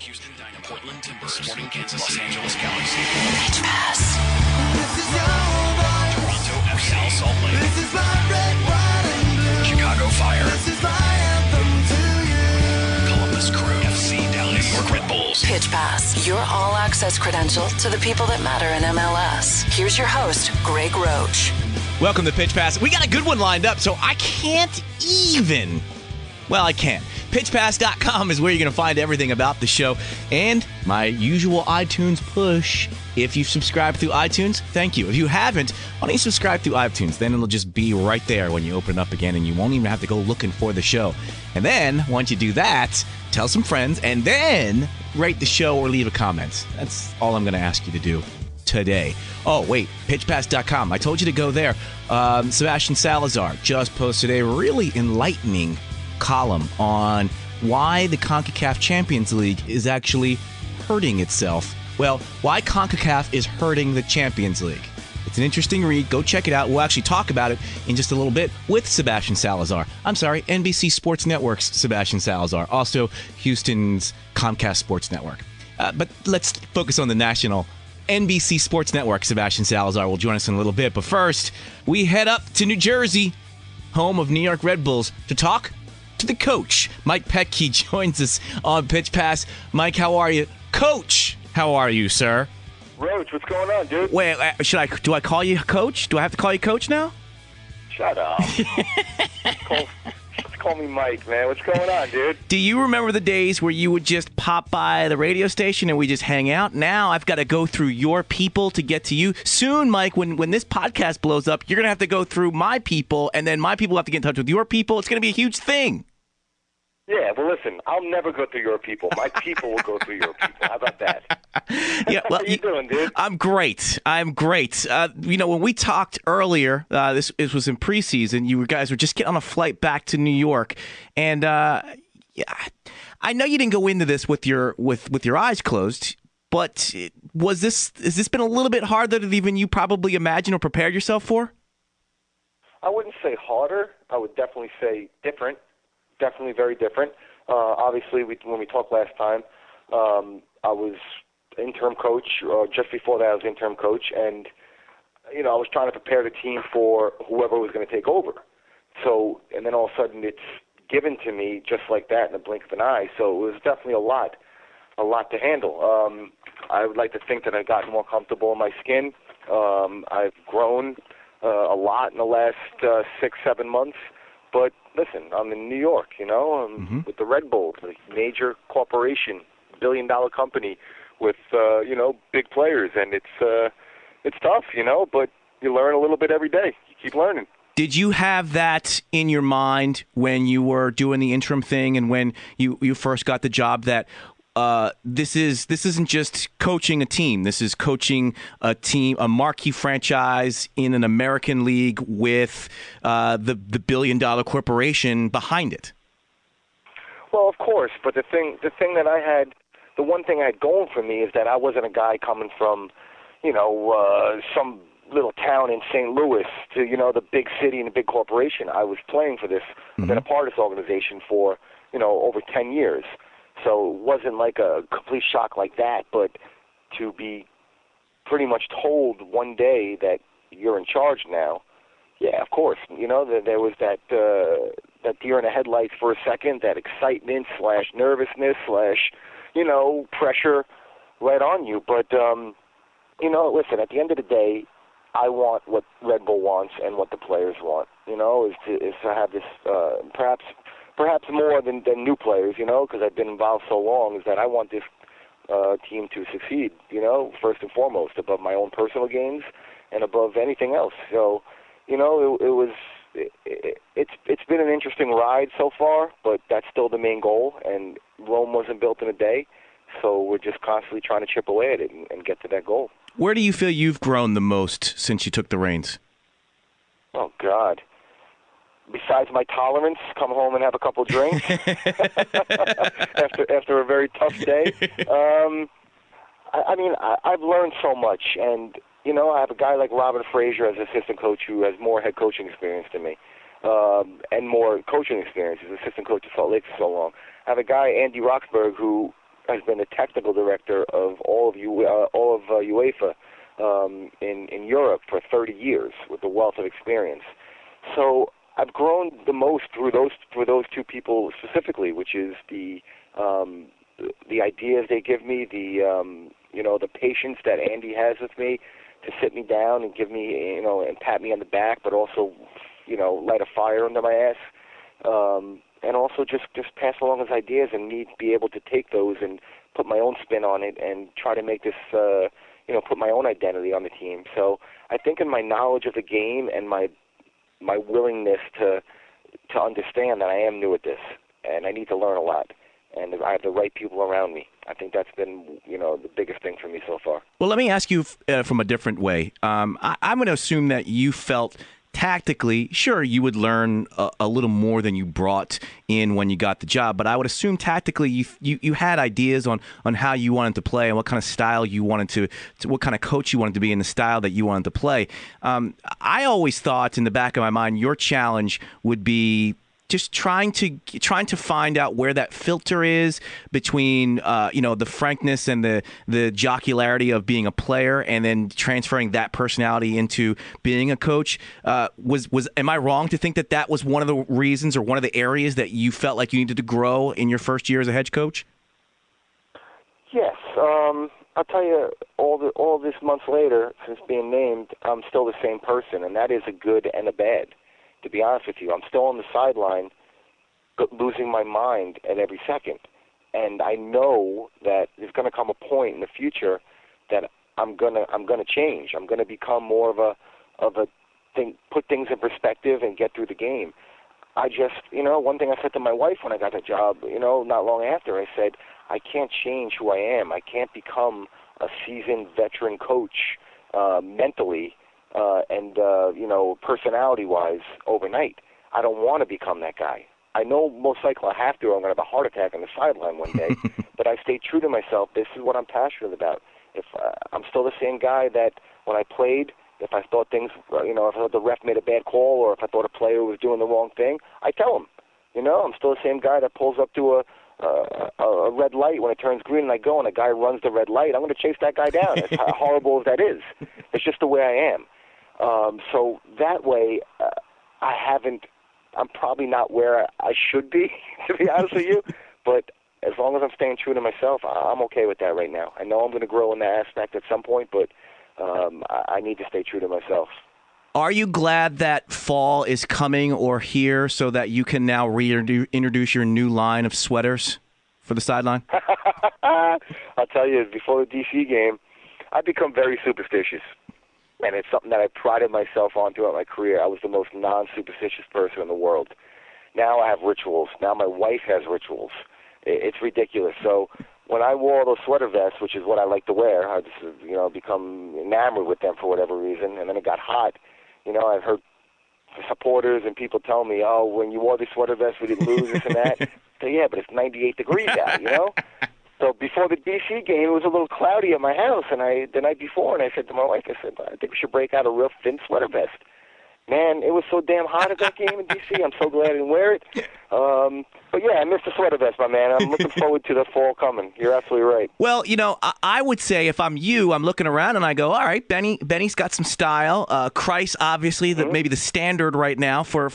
Houston Dynamo, Portland Timbers, Sporting Kansas, Los Angeles Galaxy, Pitch Pass, Toronto FC, Real Salt Lake, Chicago Fire, Columbus Crew, FC Dallas, New York Red Bulls. Pitch Pass, your all-access credential to the people that matter in MLS. Here's your host, Greg Roach. Welcome to Pitch Pass. We got a good one lined up, so I can't even. Well, I can. PitchPass.com is where you're going to find everything about the show and my usual iTunes push. If you've subscribed through iTunes, thank you. If you haven't, why don't you subscribe through iTunes? Then it'll just be right there when you open it up again, and you won't even have to go looking for the show. And then, once you do that, tell some friends, and then rate the show or leave a comment. That's all I'm going to ask you to do today. Oh, wait, PitchPass.com. I told you to go there. Sebastian Salazar just posted a really enlightening column on why the CONCACAF Champions League is actually hurting itself. Well, why CONCACAF is hurting the Champions League. It's an interesting read. Go check it out. We'll actually talk about it in just a little bit with Sebastian Salazar. I'm sorry, NBC Sports Network's Sebastian Salazar, also Houston's Comcast Sports Network. But let's focus on the national NBC Sports Network. Sebastian Salazar will join us in a little bit. But first, we head up to New Jersey, home of New York Red Bulls, to talk to the coach. Mike Petke joins us on Pitch Pass. Mike, how are you? Coach, how are you, sir? Roach, what's going on, dude? Wait, do I call you coach? Do I have to call you coach now? Shut up. Call me Mike, man. What's going on, dude? Do you remember the days where you would just pop by the radio station and we just hang out? Now I've got to go through your people to get to you. Soon, Mike, when this podcast blows up, you're going to have to go through my people, and then my people have to get in touch with your people. It's going to be a huge thing. Yeah, well, listen, I'll never go through your people. My people will go through your people. How about that? Yeah, well, How you doing, dude? I'm great. When we talked earlier, this was in preseason. You guys were just getting on a flight back to New York, and I know you didn't go into this with your eyes closed. But has this been a little bit harder than even you probably imagined or prepared yourself for? I wouldn't say harder. I would definitely say different. Definitely very different. Obviously, when we talked last time, I was interim coach. Just before that, I was interim coach, and I was trying to prepare the team for whoever was going to take over. So, and then all of a sudden, it's given to me just like that in the blink of an eye. So it was definitely a lot to handle. I would like to think that I've gotten more comfortable in my skin. I've grown a lot in the last 6-7 months. But listen, I'm in New York, with the Red Bulls, a major corporation, billion-dollar company with, big players. And it's tough, but you learn a little bit every day. You keep learning. Did you have that in your mind when you were doing the interim thing and when you first got the job that this isn't just coaching a team. This is coaching a team, a marquee franchise in an American league with the billion-dollar corporation behind it? Well, of course, but the one thing I had going for me is that I wasn't a guy coming from, some little town in St. Louis to, the big city and the big corporation. I was playing for this. Mm-hmm. I've been a part of this organization for, over 10 years. So it wasn't like a complete shock like that, but to be pretty much told one day that you're in charge now, yeah, of course. There was that deer in the headlights for a second, that excitement / nervousness / pressure right on you. But, listen, at the end of the day, I want what Red Bull wants and what the players want, is to have this perhaps more than new players, because I've been involved so long, is that I want this team to succeed, first and foremost, above my own personal gains and above anything else. So, it's been an interesting ride so far, but that's still the main goal, and Rome wasn't built in a day, so we're just constantly trying to chip away at it and get to that goal. Where do you feel you've grown the most since you took the reins? Oh, God. Besides my tolerance, come home and have a couple drinks after a very tough day. I've learned so much, and I have a guy like Robert Frazier as assistant coach who has more head coaching experience than me, and more coaching experience as assistant coach at Salt Lake for so long. I have a guy, Andy Roxburgh, who has been the technical director of all of UEFA in Europe for 30 years with a wealth of experience. So I've grown the most through those two people specifically, which is the ideas they give me, the patience that Andy has with me to sit me down and give me, and pat me on the back, but also, light a fire under my ass, and also just pass along his ideas and me be able to take those and put my own spin on it and try to make this, put my own identity on the team. So I think in my knowledge of the game and my willingness to understand that I am new at this and I need to learn a lot, and I have the right people around me. I think that's been, the biggest thing for me so far. Well, let me ask you from a different way. I'm going to assume that you felt tactically, sure, you would learn a little more than you brought in when you got the job, but I would assume tactically you had ideas on how you wanted to play and what kind of style you wanted to what kind of coach you wanted to be in the style that you wanted to play. I always thought in the back of my mind your challenge would be just trying to find out where that filter is between the frankness and the jocularity of being a player, and then transferring that personality into being a coach. Am I wrong to think that was one of the reasons or one of the areas that you felt like you needed to grow in your first year as a head coach? Yes. I'll tell you, all this months later, since being named, I'm still the same person, and that is a good and a bad. To be honest with you, I'm still on the sideline, losing my mind at every second, and I know that there's going to come a point in the future that I'm gonna change. I'm going to become more of a thing, put things in perspective, and get through the game. I just, one thing I said to my wife when I got the job, not long after, I said, I can't change who I am. I can't become a seasoned veteran coach mentally. And personality-wise, overnight. I don't want to become that guy. I know most likely I have to, or I'm going to have a heart attack on the sideline one day, but I stay true to myself. This is what I'm passionate about. If I'm still the same guy that when I played, if I thought things, if I thought the ref made a bad call, or if I thought a player was doing the wrong thing, I tell him. I'm still the same guy that pulls up to a red light when it turns green and I go and a guy runs the red light. I'm going to chase that guy down, as horrible as that is. It's just the way I am. So that way, I'm probably not where I should be, to be honest with you, but as long as I'm staying true to myself, I'm okay with that right now. I know I'm going to grow in that aspect at some point, but I need to stay true to myself. Are you glad that fall is coming or here so that you can now reintroduce your new line of sweaters for the sideline? I'll tell you, before the DC game, I've become very superstitious. And it's something that I prided myself on throughout my career. I was the most non-superstitious person in the world. Now I have rituals. Now my wife has rituals. It's ridiculous. So when I wore those sweater vests, which is what I like to wear, I just, become enamored with them for whatever reason. And then it got hot. I've heard supporters and people tell me, oh, when you wore the sweater vest, we didn't lose this and that. So, yeah, but it's 98 degrees out, So before the D.C. game, it was a little cloudy at my house, and the night before, and I said to my wife, I think we should break out a real thin sweater vest. Man, it was so damn hot at that game in D.C. I'm so glad I didn't wear it. But yeah, I missed the sweater vest, my man. I'm looking forward to the fall coming. You're absolutely right. Well, I would say if I'm you, I'm looking around and I go, all right, Benny's got some style. Kreis, obviously, maybe the standard right now for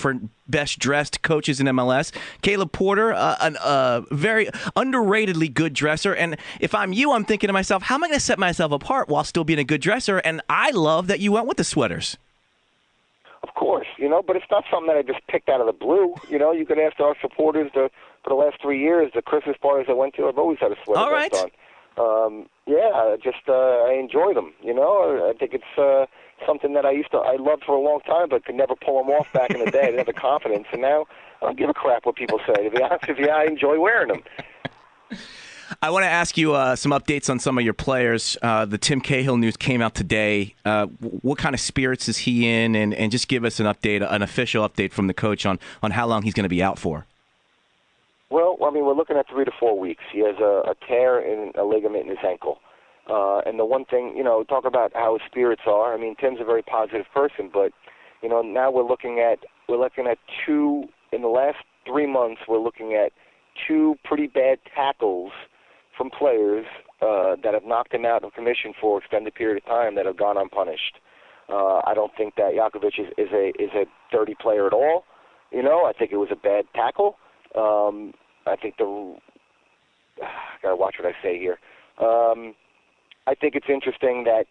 best dressed coaches in MLS. Caleb Porter, a very underratedly good dresser. And if I'm you, I'm thinking to myself, how am I going to set myself apart while still being a good dresser? And I love that you went with the sweaters. Of course, but it's not something that I just picked out of the blue. You can ask our supporters for the last 3 years, the Christmas parties I went to, I've always had a sweater vest on. I enjoy them, I think it's something that I loved for a long time, but could never pull them off back in the day. I didn't have the confidence, and now I don't give a crap what people say. To be honest with you, I enjoy wearing them. I want to ask you some updates on some of your players. The Tim Cahill news came out today. What kind of spirits is he in? And just give us an official update from the coach on how long he's going to be out for. Well, we're looking at 3 to 4 weeks. He has a tear in a ligament in his ankle. And the one thing, talk about how his spirits are. Tim's a very positive person, but, now we're looking at 2, in the last 3 months, we're looking at 2 pretty bad tackles from players that have knocked him out of commission for extended period of time that have gone unpunished. I don't think that Jakovic is a dirty player at all. I think it was a bad tackle. I think gotta watch what I say here. I think it's interesting that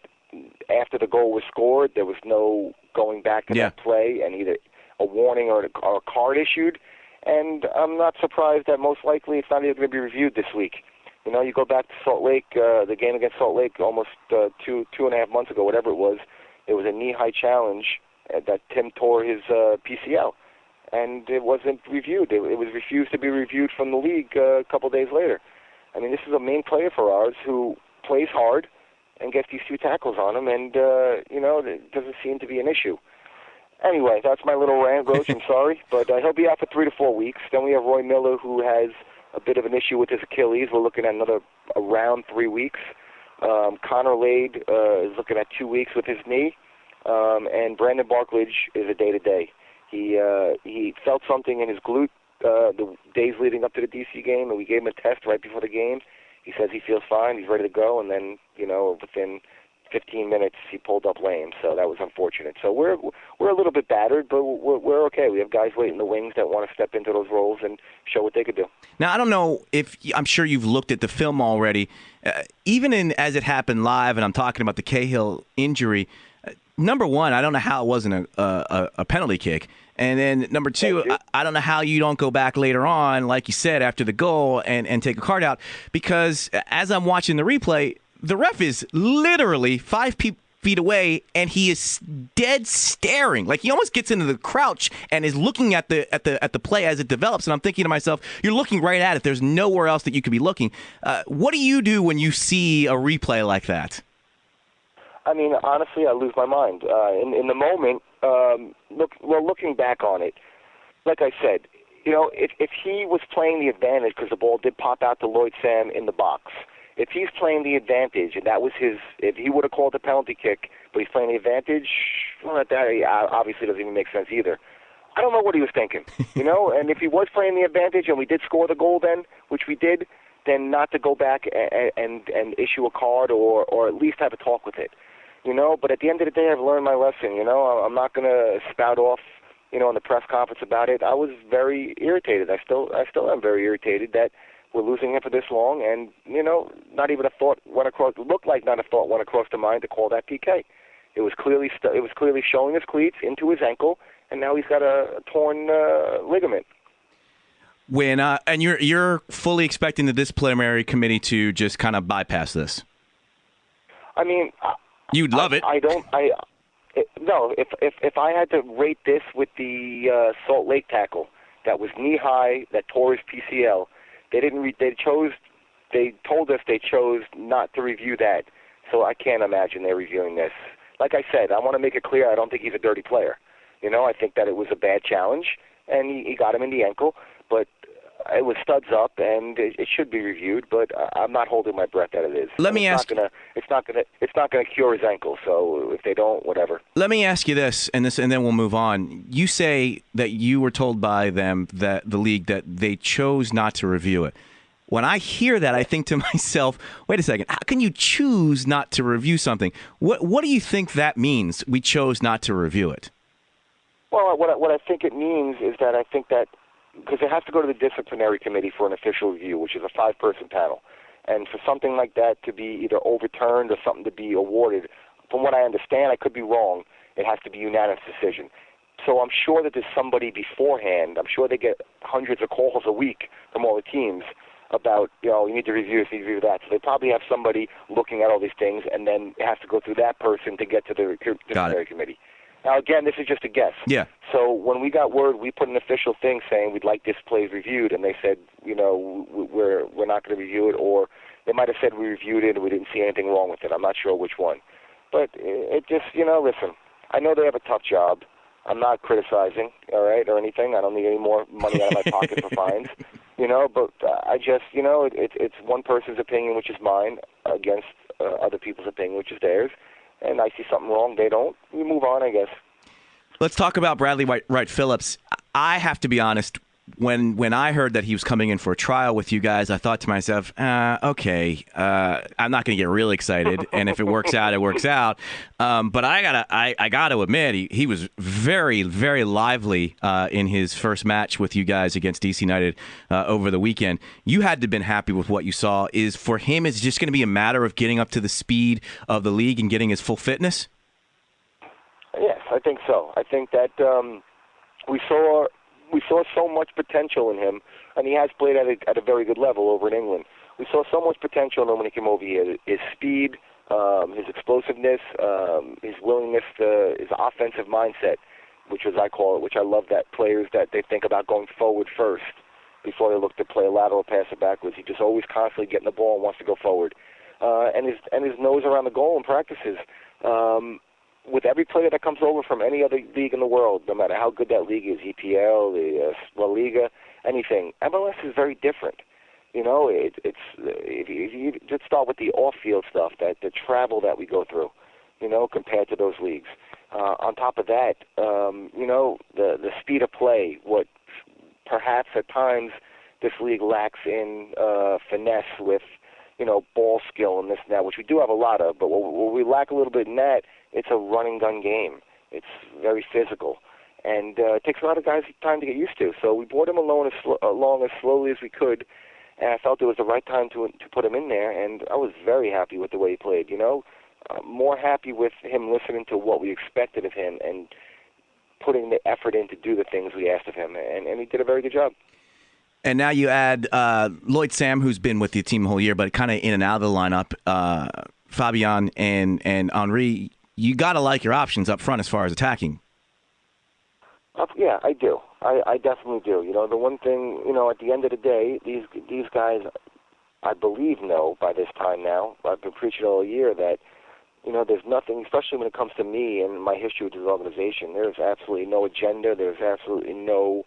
after the goal was scored, there was no going back to that play and either a warning or a card issued. And I'm not surprised that most likely it's not even going to be reviewed this week. You go back to Salt Lake, the game against Salt Lake almost 2.5 months ago, whatever it was. It was a knee-high challenge that Tim tore his PCL, and it wasn't reviewed. It was refused to be reviewed from the league a couple days later. I mean, this is a main player for ours who plays hard and gets these 2 tackles on him, and, it doesn't seem to be an issue. Anyway, that's my little rant, Roach. I'm sorry, but he'll be out for 3 to 4 weeks. Then we have Roy Miller, who has a bit of an issue with his Achilles. We're looking at around 3 weeks. Connor Lade is looking at 2 weeks with his knee, and Brandon Barklage is a day-to-day. He felt something in his glute the days leading up to the DC game, and we gave him a test right before the game. He says he feels fine, he's ready to go, and then within 15 minutes he pulled up lame, so that was unfortunate. So we're a little bit battered, but we're okay. We have guys waiting in the wings that want to step into those roles and show what they could do. Now, I don't know if I'm sure you've looked at the film already. Even as it happened live, and I'm talking about the Cahill injury. Number one, I don't know how it wasn't a penalty kick. And then number two, I don't know how you don't go back later on, like you said, after the goal and take a card out. Because as I'm watching the replay, the ref is literally 5 feet away, and he is dead staring. Like, he almost gets into the crouch and is looking at the play as it develops. And I'm thinking to myself, you're looking right at it. There's nowhere else that you could be looking. What do you do when you see a replay like that? I mean, honestly, I lose my mind. In the moment, looking back on it, like I said, if he was playing the advantage because the ball did pop out to Lloyd Sam in the box, if he's playing the advantage and that was if he would have called a penalty kick, but he's playing the advantage, well, that obviously doesn't even make sense either. I don't know what he was thinking, and if he was playing the advantage and we did score the goal then, which we did, then not to go back and issue a card or at least have a talk with it. But at the end of the day, I've learned my lesson. I'm not going to spout off, in the press conference about it. I was very irritated. I still am very irritated that we're losing him for this long, and not even a thought went across. Looked like not a thought went across the mind to call that PK. It was clearly showing his cleats into his ankle, and now he's got a torn ligament. When and you're fully expecting the disciplinary committee to just kind of bypass this. I mean. You'd love it. No. If I had to rate this with the Salt Lake tackle that was knee high that tore his PCL, they told us they chose not to review that. So I can't imagine they're reviewing this. Like I said, I want to make it clear I don't think he's a dirty player. I think that it was a bad challenge and he got him in the ankle, but it was studs up, and it should be reviewed. But I'm not holding my breath that it is. Let me ask. It's not gonna cure his ankle. So if they don't, whatever. Let me ask you this, and then we'll move on. You say that you were told by them, that the league, that they chose not to review it. When I hear that, I think to myself, wait a second, how can you choose not to review something? What do you think that means? We chose not to review it. Well, what I think it means is that I think that. Because it has to go to the disciplinary committee for an official review, which is a 5-person panel. And for something like that to be either overturned or something to be awarded, from what I understand, I could be wrong, it has to be unanimous decision. So I'm sure that there's somebody beforehand, I'm sure they get hundreds of calls a week from all the teams about, you need to review this, you need to review that. So they probably have somebody looking at all these things, and then it has to go through that person to get to the disciplinary committee. Now, again, this is just a guess. Yeah. So when we got word, we put an official thing saying we'd like this play reviewed, and they said, we're not going to review it, or they might have said we reviewed it and we didn't see anything wrong with it. I'm not sure which one. But it just, listen, I know they have a tough job. I'm not criticizing, all right, or anything. I don't need any more money out of my pocket for fines, but I just, it's one person's opinion, which is mine, against other people's opinion, which is theirs. And I see something wrong, they don't. We move on, I guess. Let's talk about Bradley Wright Phillips. I have to be honest. when I heard that he was coming in for a trial with you guys, I thought to myself, okay, I'm not going to get really excited, and if it works out, it works out. But I gotta admit, he was very, very lively in his first match with you guys against DC United over the weekend. You had to have been happy with what you saw. Is for him, it's just going to be a matter of getting up to the speed of the league and getting his full fitness? Yes, I think so. I think that we saw so much potential in him, and he has played at a very good level over in England. We saw so much potential in him when he came over here. His speed, his explosiveness, his willingness, his offensive mindset, which I call it, which I love that players that they think about going forward first before they look to play a lateral pass or backwards. He just always constantly getting the ball and wants to go forward. And his nose around the goal in practices. With every player that comes over from any other league in the world, no matter how good that league is, EPL, the La Liga, anything, MLS is very different. You know, it's if you just start with the off-field stuff, that the travel that we go through, you know, compared to those leagues. On top of that, you know, the speed of play, what perhaps at times this league lacks in finesse with, you know, ball skill and this and that, which we do have a lot of, but what we lack a little bit in that, it's a run-and-gun game. It's very physical, and it takes a lot of guys time to get used to. So we brought him along as slowly as we could, and I felt it was the right time to put him in there, and I was very happy with the way he played, you know. More happy with him listening to what we expected of him and putting the effort in to do the things we asked of him, and he did a very good job. And now you add Lloyd Sam, who's been with the team the whole year, but kind of in and out of the lineup, Fabian and Henry. You got to like your options up front as far as attacking. Yeah, I do. I definitely do. You know, the one thing, you know, at the end of the day, these guys, I believe, know by this time now, I've been preaching all year that, you know, there's nothing, especially when it comes to me and my history with this organization, there's absolutely no agenda, there's absolutely no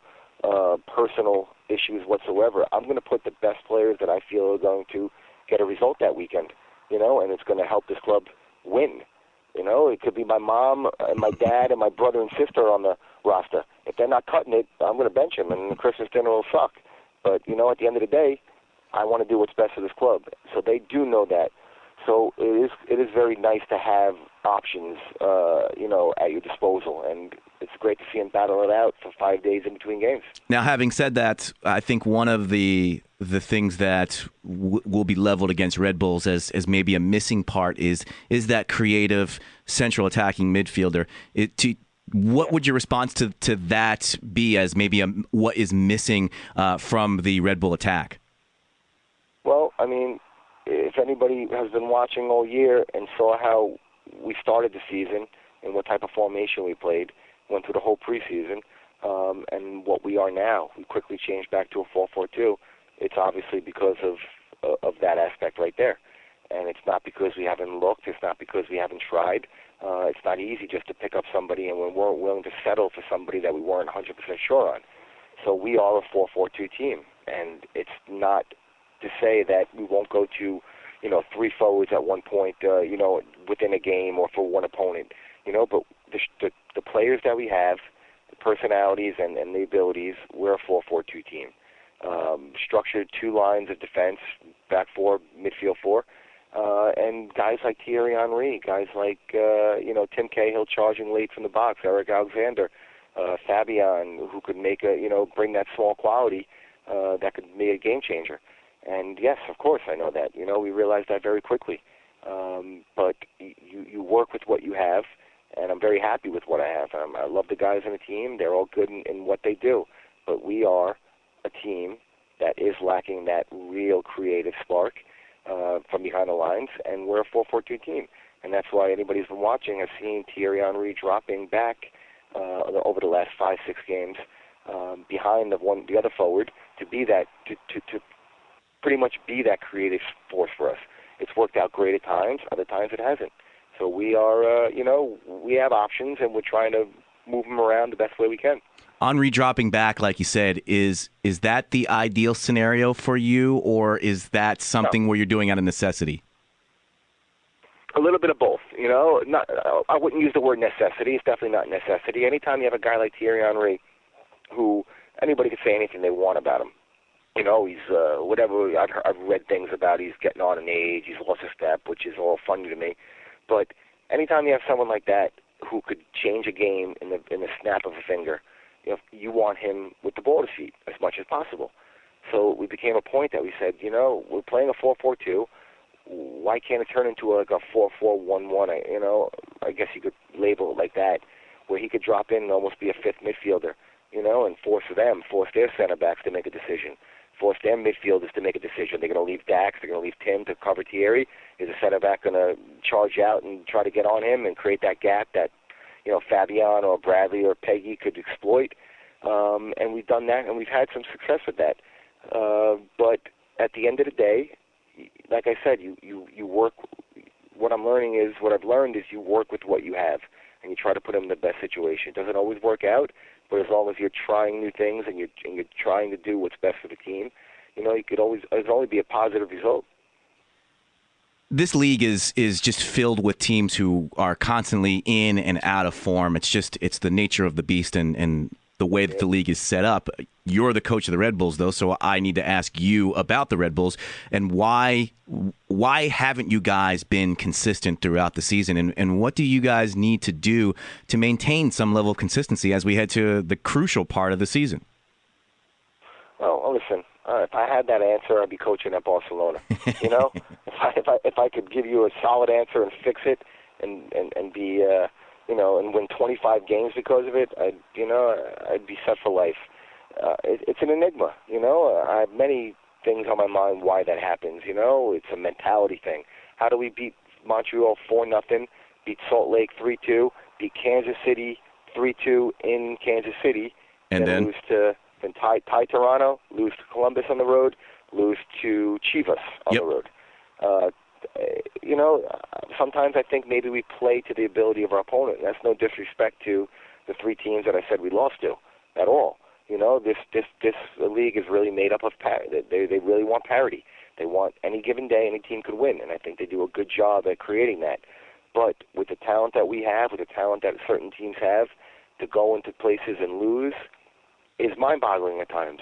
personal issues whatsoever. I'm going to put the best players that I feel are going to get a result that weekend, you know, and it's going to help this club win. You know, it could be my mom and my dad and my brother and sister on the roster. If they're not cutting it, I'm going to bench them, and the Christmas dinner will suck. But, you know, at the end of the day, I want to do what's best for this club. So they do know that. So it is very nice to have options, you know, at your disposal, and it's great to see him battle it out for 5 days in between games. Now, having said that, I think one of the things that will be leveled against Red Bulls as maybe a missing part is that creative central attacking midfielder. What would your response to that be as maybe what is missing from the Red Bull attack? Well, I mean, if anybody has been watching all year and saw how we started the season and what type of formation we played, went through the whole preseason, and what we are now, we quickly changed back to a 4-4-2. It's obviously because of that aspect right there. And it's not because we haven't looked. It's not because we haven't tried. It's not easy just to pick up somebody, and we weren't willing to settle for somebody that we weren't 100% sure on. So we are a 4-4-2 team, and it's not to say that we won't go to, you know, 3 forwards at one point, you know, within a game or for one opponent, you know, but the players that we have, the personalities and the abilities, we're a 4-4-2 team. Structured 2 lines of defense, back 4, midfield 4, and guys like Thierry Henry, guys like, you know, Tim Cahill charging late from the box, Eric Alexander, Fabian, who could make bring that small quality that could be a game changer. And yes, of course, I know that. You know, we realized that very quickly. But you work with what you have, and I'm very happy with what I have. I love the guys on the team. They're all good in what they do. But we are a team that is lacking that real creative spark from behind the lines, and we're a 4-4-2 team. And that's why anybody who's been watching has seen Thierry Henry dropping back over the last 5-6 games behind the other forward to be that to pretty much be that creative force for us. It's worked out great at times. Other times it hasn't. So we are, we have options, and we're trying to move them around the best way we can. Henry dropping back, like you said, is that the ideal scenario for you, or is that something where you're doing out of necessity? A little bit of both. You know, I wouldn't use the word necessity. It's definitely not necessity. Anytime you have a guy like Thierry Henry who anybody can say anything they want about him. You know, he's whatever. I've read things about he's getting on in age. He's lost a step, which is all funny to me. But anytime you have someone like that who could change a game in the snap of a finger, you know, you want him with the ball to feet as much as possible. So we became a point that we said, you know, we're playing a 4-4-2. Why can't it turn into like a 4-4-1-1? You know, I guess you could label it like that, where he could drop in and almost be a fifth midfielder, you know, and force their center backs to make a decision. Force their midfielders to make a decision. They're going to leave Dax. They're going to leave Tim to cover Thierry. Is the center back going to charge out and try to get on him and create that gap that, you know, Fabian or Bradley or Petke could exploit? And we've done that, and we've had some success with that. But at the end of the day, like I said, you work. What I've learned is you work with what you have, and you try to put them in the best situation. It doesn't always work out, but as long as you're trying new things and you're trying to do what's best for the team, you know, it'll only be a positive result. This league is just filled with teams who are constantly in and out of form. It's the nature of the beast and the way that the league is set up. You're the coach of the Red Bulls, though, so I need to ask you about the Red Bulls and why haven't you guys been consistent throughout the season, and what do you guys need to do to maintain some level of consistency as we head to the crucial part of the season? Well, listen, if I had that answer, I'd be coaching at Barcelona. You know, if I could give you a solid answer and fix it and be you know, and win 25 games because of it, I'd be set for life. It's an enigma, you know. I have many things on my mind why that happens, you know. It's a mentality thing. How do we beat Montreal 4-0, beat Salt Lake 3-2, beat Kansas City 3-2 in Kansas City, and then tie Toronto, lose to Columbus on the road, lose to Chivas on the road. You know, sometimes I think maybe we play to the ability of our opponent. That's no disrespect to the three teams that I said we lost to at all. You know, this league is really made up of they really want parity. They want any given day any team could win, and I think they do a good job at creating that. But with the talent that we have, with the talent that certain teams have, to go into places and lose is mind-boggling at times,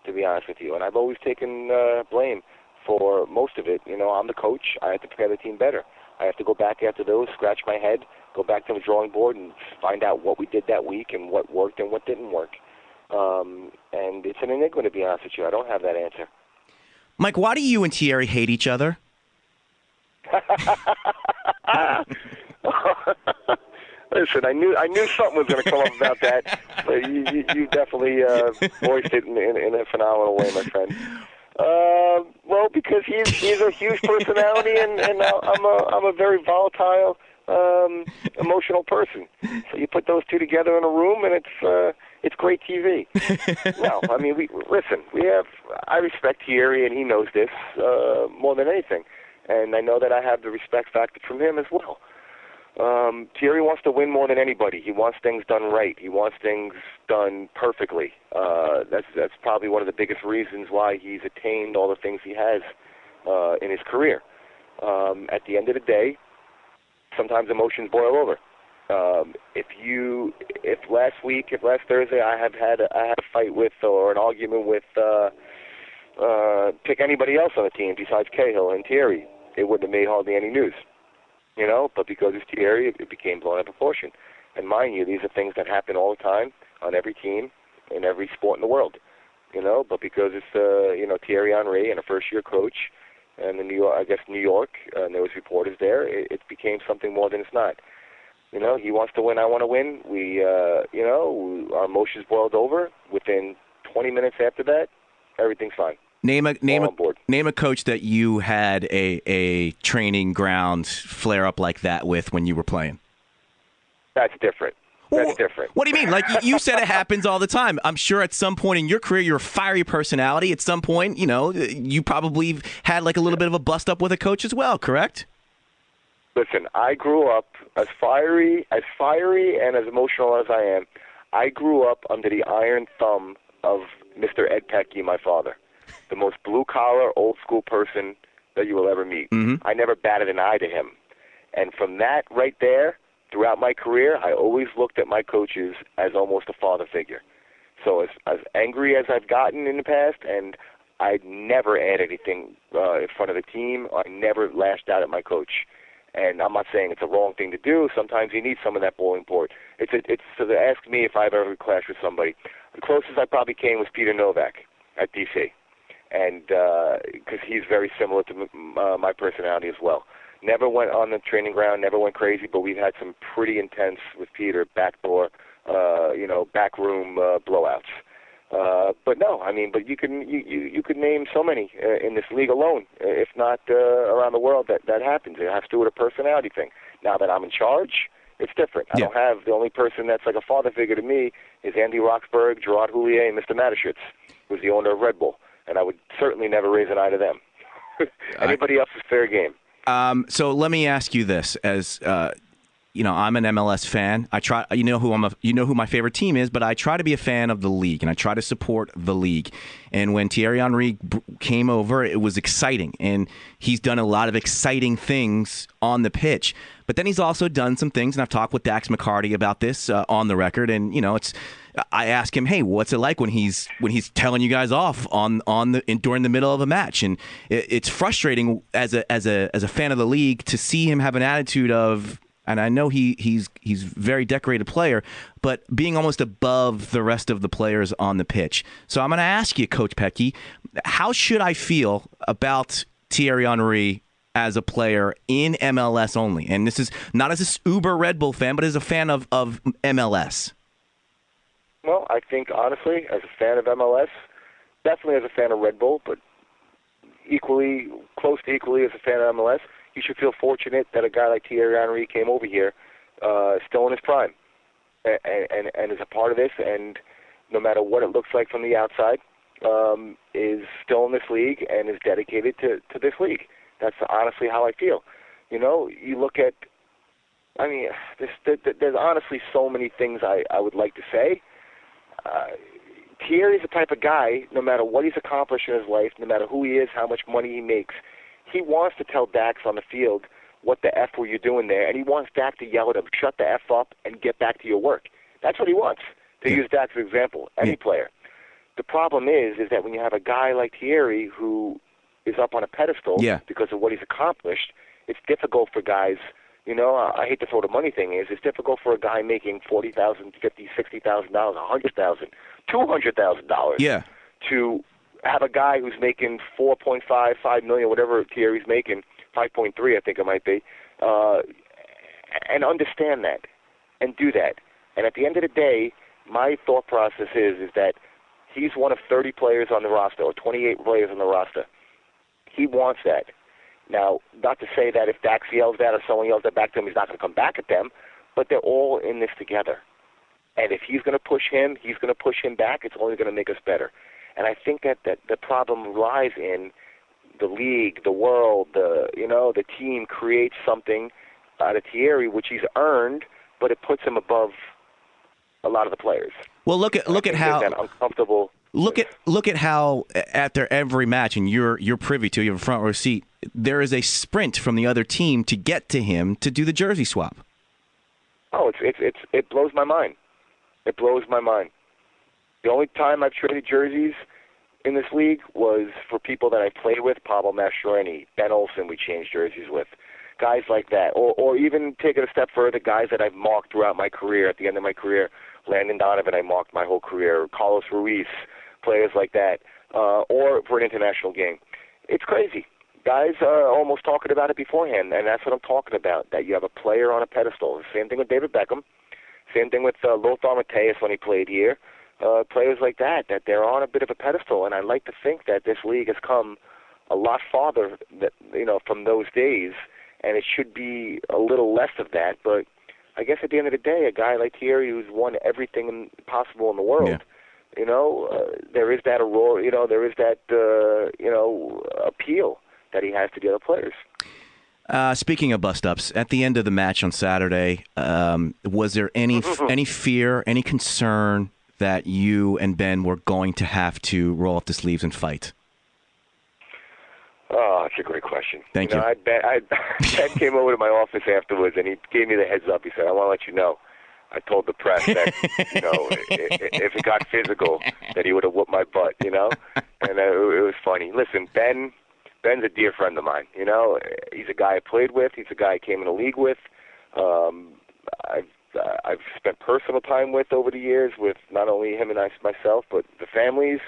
to be honest with you. And I've always taken blame for most of it. You know, I'm the coach. I have to prepare the team better. I have to go back after those, scratch my head, go back to the drawing board and find out what we did that week and what worked and what didn't work. And it's an enigma, to be honest with you. I don't have that answer. Mike, why do you and Thierry hate each other? Listen, I knew something was going to come up about that. But you definitely voiced it in a phenomenal way, my friend. Well, because he's a huge personality, and I'm a very volatile, emotional person. So you put those two together in a room, and it's great TV. No, I mean, I respect Thierry, and he knows this more than anything, and I know that I have the respect factor from him as well. Thierry wants to win more than anybody. He wants things done right. He wants things done perfectly. That's probably one of the biggest reasons why he's attained all the things he has in his career. At the end of the day, sometimes emotions boil over. If last Thursday I had a fight with or an argument with pick anybody else on the team besides Cahill and Thierry, it wouldn't have made hardly any news. You know, but because it's Thierry, it became blown out of proportion. And mind you, these are things that happen all the time on every team in every sport in the world. You know, but because it's Thierry Henry and a first-year coach, and New York, and there was reporters there, it became something more than it's not. You know, he wants to win, I want to win. Our emotions boiled over. Within 20 minutes after that, everything's fine. Name a coach that you had a training ground flare up like that with when you were playing. That's different. That's different. What do you mean? Like you said, it happens all the time. I'm sure at some point in your career, you're a fiery personality. At some point, you know, you probably had like a little bit of a bust up with a coach as well. Correct? Listen, I grew up as fiery and as emotional as I am. I grew up under the iron thumb of Mr. Ed Petke, my father. The most blue-collar, old-school person that you will ever meet. Mm-hmm. I never batted an eye to him. And from that right there, throughout my career, I always looked at my coaches as almost a father figure. So as angry as I've gotten in the past, and I never add anything in front of the team. I never lashed out at my coach. And I'm not saying it's a wrong thing to do. Sometimes you need some of that boiling point. It's so to ask me if I've ever clashed with somebody. The closest I probably came was Peter Novak at DC, and because he's very similar to my personality as well. Never went on the training ground, never went crazy, but we've had some pretty intense with Peter backdoor, backroom blowouts. But no, I mean, but you could name so many in this league alone, if not around the world, that happens. It has to do with a personality thing. Now that I'm in charge, it's different. I don't have the only person that's like a father figure to me is Andy Roxburgh, Gerard Houllier, and Mr. Mateschitz, who's the owner of Red Bull, and I would certainly never raise an eye to them. Anybody else is fair game. So let me ask you this: as I'm an MLS fan. I try. You know who my favorite team is, but I try to be a fan of the league, and I try to support the league. And when Thierry Henry came over, it was exciting, and he's done a lot of exciting things on the pitch. But then he's also done some things, and I've talked with Dax McCarty about this on the record. And I ask him, hey, what's it like when he's telling you guys off during the middle of a match? And it's frustrating as a fan of the league to see him have an attitude of. And I know he's a very decorated player, but being almost above the rest of the players on the pitch. So I'm going to ask you, Coach Petke, how should I feel about Thierry Henry as a player in MLS only? And this is not as an uber Red Bull fan, but as a fan of MLS. Well, I think, honestly, as a fan of MLS, definitely as a fan of Red Bull, but close to equally as a fan of MLS, you should feel fortunate that a guy like Thierry Henry came over here still in his prime and is a part of this, and no matter what it looks like from the outside, is still in this league and is dedicated to this league. That's honestly how I feel. You look at, there's honestly so many things I would like to say. Thierry's the type of guy, no matter what he's accomplished in his life, no matter who he is, how much money he makes, he wants to tell Dax on the field, what the F were you doing there? And he wants Dax to yell at him, shut the F up and get back to your work. That's what he wants, to use Dax as an example, any player. The problem is that when you have a guy like Thierry who is up on a pedestal because of what he's accomplished, it's difficult for guys, I hate to throw the money thing it's difficult for a guy making $40,000, $50,000, $60,000, $100,000, $200,000 to have a guy who's making 4.5, 5 million, whatever Thierry's making, 5.3 I think it might be, and understand that and do that. And at the end of the day, my thought process is that he's one of 30 players on the roster or 28 players on the roster. He wants that. Now, not to say that if Dax yells that or someone yells that back to him, he's not going to come back at them, but they're all in this together. And if he's going to push him, he's going to push him back. It's only going to make us better. And I think that the problem lies in the league, the world, the team creates something out of Thierry, which he's earned, but it puts him above a lot of the players. Well, look at how that uncomfortable. Look at how after every match, and you're privy to, you have a front row seat. There is a sprint from the other team to get to him to do the jersey swap. Oh, it blows my mind. It blows my mind. The only time I've traded jerseys in this league was for people that I played with, Pablo Mastroeni, Ben Olsen we changed jerseys with, guys like that. Or even take it a step further, guys that I've marked throughout my career. At the end of my career, Landon Donovan, I marked my whole career, Carlos Ruiz, players like that, or for an international game. It's crazy. Guys are almost talking about it beforehand, and that's what I'm talking about, that you have a player on a pedestal. Same thing with David Beckham. Same thing with Lothar Matthäus when he played here. Players like that they're on a bit of a pedestal, and I like to think that this league has come a lot farther, from those days, and it should be a little less of that. But I guess at the end of the day, a guy like Thierry who's won everything possible in the world, there is that allure, there is that appeal that he has to the other players. Speaking of bust-ups, at the end of the match on Saturday, was there any fear, any concern that you and Ben were going to have to roll up the sleeves and fight? Oh, that's a great question. Thank you. Ben came over to my office afterwards, and he gave me the heads up. He said, I want to let you know, I told the press that, if it got physical, that he would have whooped my butt, And it was funny. Listen, Ben's a dear friend of mine, He's a guy I played with. He's a guy I came in the league with. I've spent personal time with over the years with not only him and myself, but the families.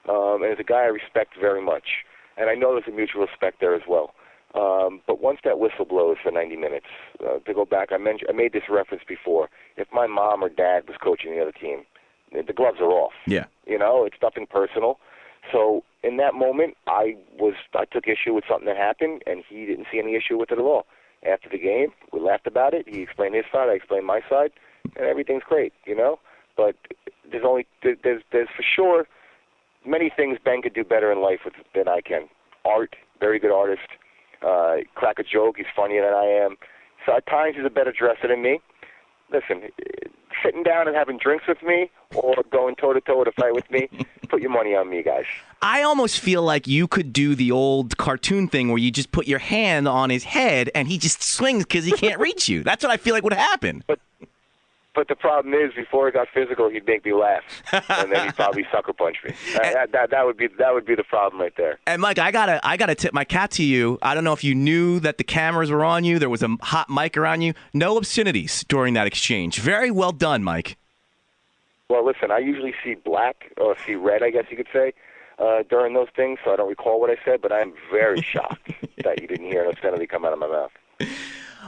And he's a guy I respect very much. And I know there's a mutual respect there as well. But once that whistle blows for 90 minutes, to go back, I made this reference before. If my mom or dad was coaching the other team, the gloves are off. Yeah. It's nothing personal. So in that moment, I took issue with something that happened, and he didn't see any issue with it at all. After the game, we laughed about it. He explained his side, I explained my side, and everything's great, But there's for sure many things Ben could do better in life than I can. Art, very good artist. Crack a joke, he's funnier than I am. So at times he's a better dresser than me. Listen, sitting down and having drinks with me or going toe-to-toe to fight with me, put your money on me, guys. I almost feel like you could do the old cartoon thing where you just put your hand on his head and he just swings because he can't reach you. That's what I feel like would happen. But the problem is, before it got physical, he'd make me laugh, and then he'd probably sucker punch me. That would be the problem right there. And Mike, I gotta tip my cap to you. I don't know if you knew that the cameras were on you. There was a hot mic around you. No obscenities during that exchange. Very well done, Mike. Well, listen, I usually see black or see red, I guess you could say, during those things, so I don't recall what I said. But I'm very shocked that you didn't hear an obscenity come out of my mouth.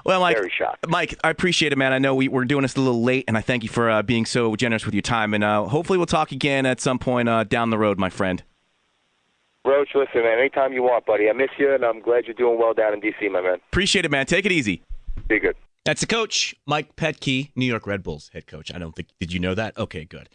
Well, Mike, very shocked. Mike, I appreciate it, man. I know we're doing this a little late, and I thank you for being so generous with your time. And hopefully we'll talk again at some point down the road, my friend. Roach, listen, man, anytime you want, buddy. I miss you, and I'm glad you're doing well down in D.C., my man. Appreciate it, man. Take it easy. Be good. That's the coach, Mike Petke, New York Red Bulls head coach. Did you know that? Okay, good.